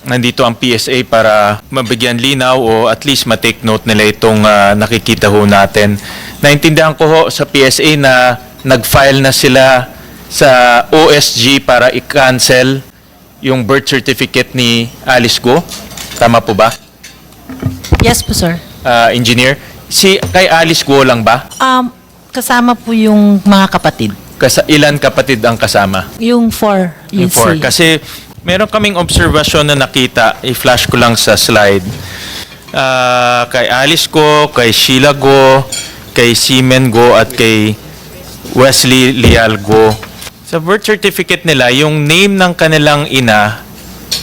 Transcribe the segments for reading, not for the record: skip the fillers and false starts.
nandito ang PSA para mabigyan linaw o at least ma-take note nila itong nakikita ho natin. Naintindihan ko ho sa PSA na nag-file na sila sa OSG para i-cancel yung birth certificate ni Alice Go. Tama po ba? Yes po, sir. Engineer? Kay Alice Go lang ba? Kasama po yung mga kapatid. Ilan kapatid ang kasama? Yung four. Yung four. Kasi meron kaming observation na nakita, i-flash ko lang sa slide. Kay Alice Go, kay Sheila Go, kay Seaman Go, at kay Wesley Leal Go. Sa birth certificate nila, yung name ng kanilang ina,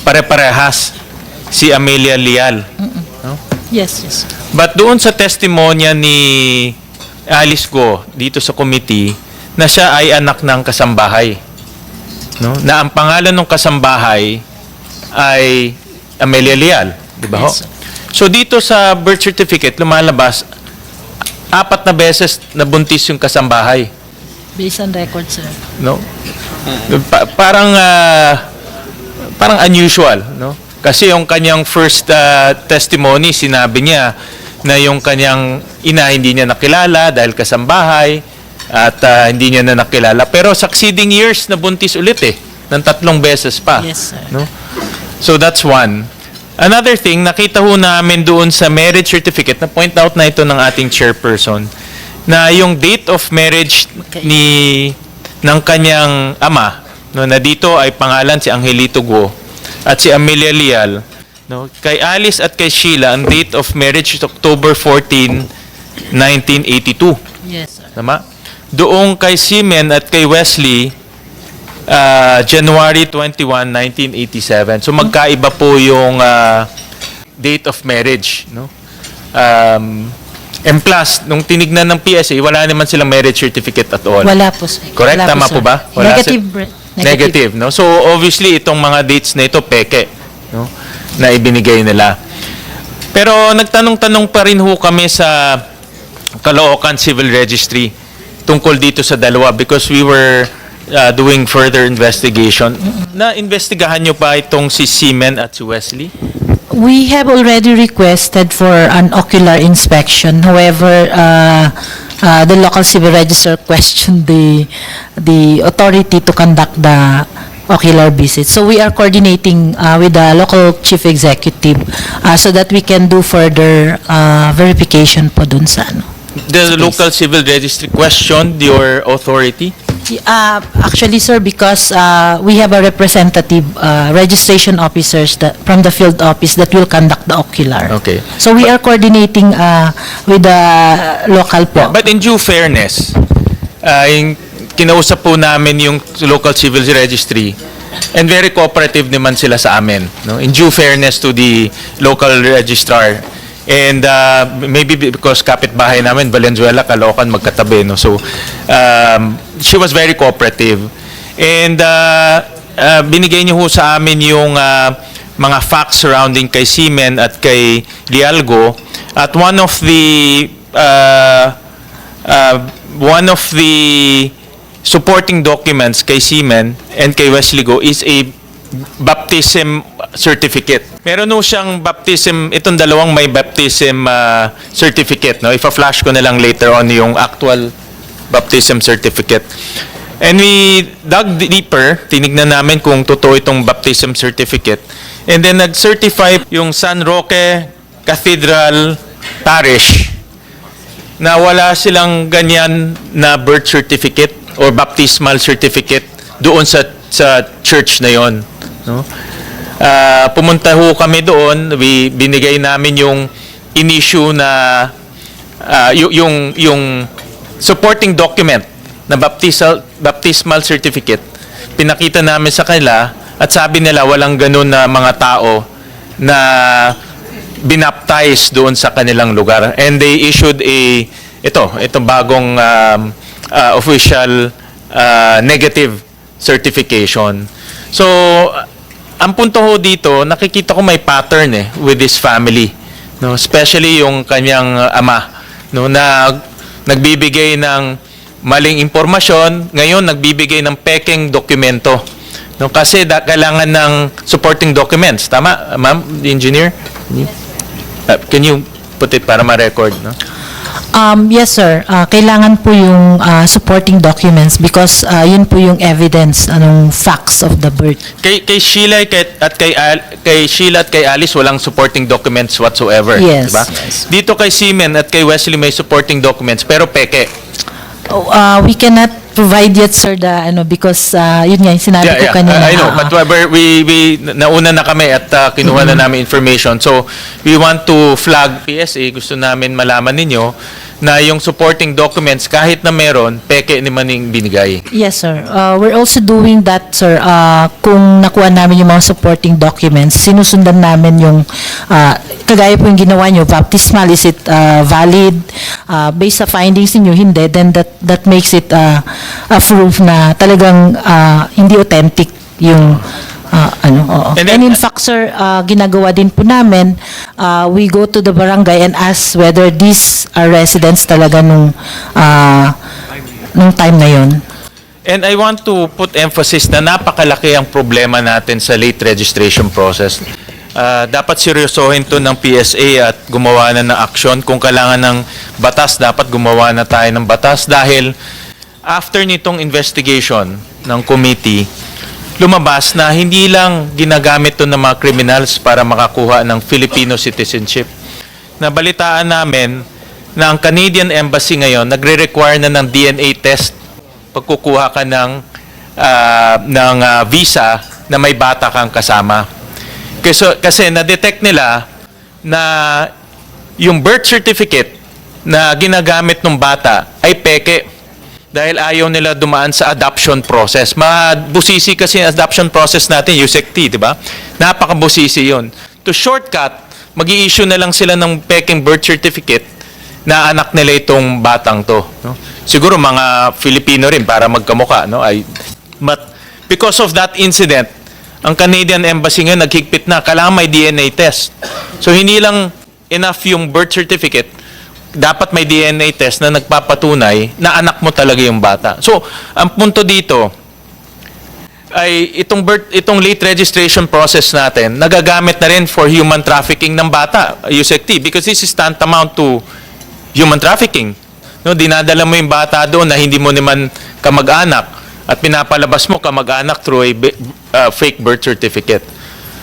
pare-parehas. Si Amelia Leal. No? Yes, yes. But doon sa testimonya ni Alice Go, dito sa committee, na siya ay anak ng kasambahay. No? Na ang pangalan ng kasambahay ay Amelia Leal. Di ba ho? Yes, sir. So dito sa birth certificate, lumalabas, 4 na beses nabuntis yung kasambahay. Based on record, sir. No? Parang unusual, no? Kasi yung kanyang first testimony, sinabi niya na yung kanyang ina hindi niya nakilala dahil kasambahay at hindi niya na nakilala. Pero succeeding years, nabuntis ulit ng 3 beses pa. Yes, sir. No? So that's one. Another thing, nakita ho namin doon sa marriage certificate, na point out na ito ng ating chairperson, na yung date of marriage ng kanyang ama, no, na dito ay pangalan si Angelito Go at si Amelia Leal. No, kay Alice at kay Sheila, ang date of marriage is October 14, 1982. Yes, sir. Tama? Doon kay Seaman at kay Wesley, January 21, 1987. So magkaiba po yung date of marriage. No? And plus, nung tinignan ng PSA, wala naman silang marriage certificate at all. Wala po, sir. Correct? Wala Tama po sir. ba? Wala Negative. No? So obviously, itong mga dates na ito, peke. No? Na ibinigay nila. Pero nagtanong-tanong pa rin ho kami sa Caloocan Civil Registry tungkol dito sa dalawa because we were doing further investigation. Na-investigahan nyo pa itong si Seaman at si Wesley? We have already requested for an ocular inspection. However, the local civil register questioned the authority to conduct the ocular visit. So we are coordinating with the local chief executive so that we can do further verification po dun sa ano. The local civil registry questioned your authority? Actually, sir, because we have a representative registration officers from the field office that will conduct the ocular. Okay. So we are coordinating with the local po. But in due fairness, kinausap po namin yung local civil registry and very cooperative naman sila sa amin. No? In due fairness to the local registrar. And maybe because kapitbahay namin, Valenzuela, Caloocan, magkatabi. No? So, she was very cooperative. And binigay niyo ho sa amin yung mga facts surrounding kay Seaman at kay Lialgo. At one of the supporting documents kay Seaman and kay Wesley Go is a baptism certificate. Meron ho siyang baptism, itong dalawang may baptism certificate. No? Ipa-flash ko na lang later on yung actual baptism certificate. And we dug deeper, tinignan namin kung totoo itong baptism certificate. And then nag-certify yung San Roque Cathedral Parish na wala silang ganyan na birth certificate or baptismal certificate doon sa church na yon. No? Pumunta ho kami doon, binigay namin yung in-issue na yung supporting document na baptismal certificate. Pinakita namin sa kanila at sabi nila walang ganun na mga tao na binaptize doon sa kanilang lugar. And they issued itong bagong official negative certification. So, ang punto ho dito, nakikita ko may pattern with this family. No? Especially yung kanyang ama, no? Na nagbibigay ng maling impormasyon, ngayon nagbibigay ng pekeng dokumento No, kasi kailangan ng supporting documents. Tama, ma'am, the engineer? Can you put it para ma-record? No? Yes, sir. Kailangan po yung supporting documents because yun po yung evidence, facts of the birth. Kay Sheila kay Sheila at kay Alice walang supporting documents whatsoever, Yes, diba? yes. Dito kay Seaman at kay Wesley may supporting documents pero peke. We cannot provide yet, sir, because yun nga, yung sinabi ko kanina. I know, but we nauna na kami at kinuha na namin information. So, we want to flag PSA, gusto namin malaman ninyo na yung supporting documents, kahit na meron, peke ni Maning binigay. Yes, sir. We're also doing that, sir. Kung nakuha namin yung mga supporting documents, sinusundan namin yung, kagaya po yung ginawa nyo, baptismal, is it valid? Based sa findings niyo hindi, then that makes it a proof na talagang hindi authentic yung oo. And then- And in fact, sir, ginagawa din po namin, we go to the barangay and ask whether these are residents talaga nung time na yon. And I want to put emphasis na napakalaki ang problema natin sa late registration process. Dapat seryosohin to ng PSA at gumawa na ng aksyon. Kung kailangan ng batas, dapat gumawa na tayo ng batas dahil after nitong investigation ng committee, lumabas na hindi lang ginagamit to ng mga criminals para makakuha ng Filipino citizenship. Nabalitaan namin na ang Canadian Embassy ngayon nagre-require na ng DNA test pagkukuha ka ng visa na may bata kang kasama. Kasi na-detect nila na yung birth certificate na ginagamit ng bata ay peke dahil ayaw nila dumaan sa adoption process. Mabusisi kasi ang adoption process natin, USECT, di ba? Napakabusisi yun. To shortcut, mag-i-issue na lang sila ng peking birth certificate na anak nila itong batang to. No? Siguro mga Filipino rin para magkamukha. No? But because of that incident, ang Canadian Embassy ngayon naghigpit na, kailangan may DNA test. So hindi lang enough yung birth certificate, dapat may DNA test na nagpapatunay na anak mo talaga yung bata. So, ang punto dito ay itong late registration process natin, nagagamit na rin for human trafficking ng bata, USECT, because this is tantamount to human trafficking. No, dinadala mo yung bata doon na hindi mo naman kamag-anak at pinapalabas mo kamag-anak through a fake birth certificate.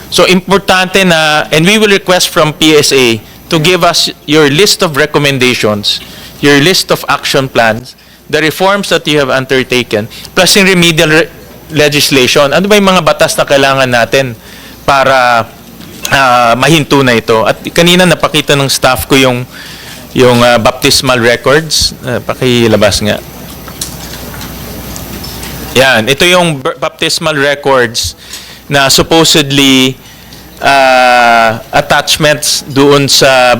So, importante na, and we will request from PSA to give us your list of recommendations, your list of action plans, the reforms that you have undertaken, plus yung remedial legislation. Ano ba yung mga batas na kailangan natin para mahinto na ito? At kanina napakita ng staff ko yung baptismal records. Pakilabas nga. Yan, ito yung baptismal records na supposedly attachments doon sa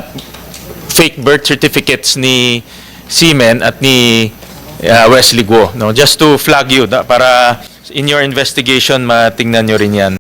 fake birth certificates ni Seaman at ni Wesley Guo. No? Just to flag you, para in your investigation, matingnan nyo rin yan.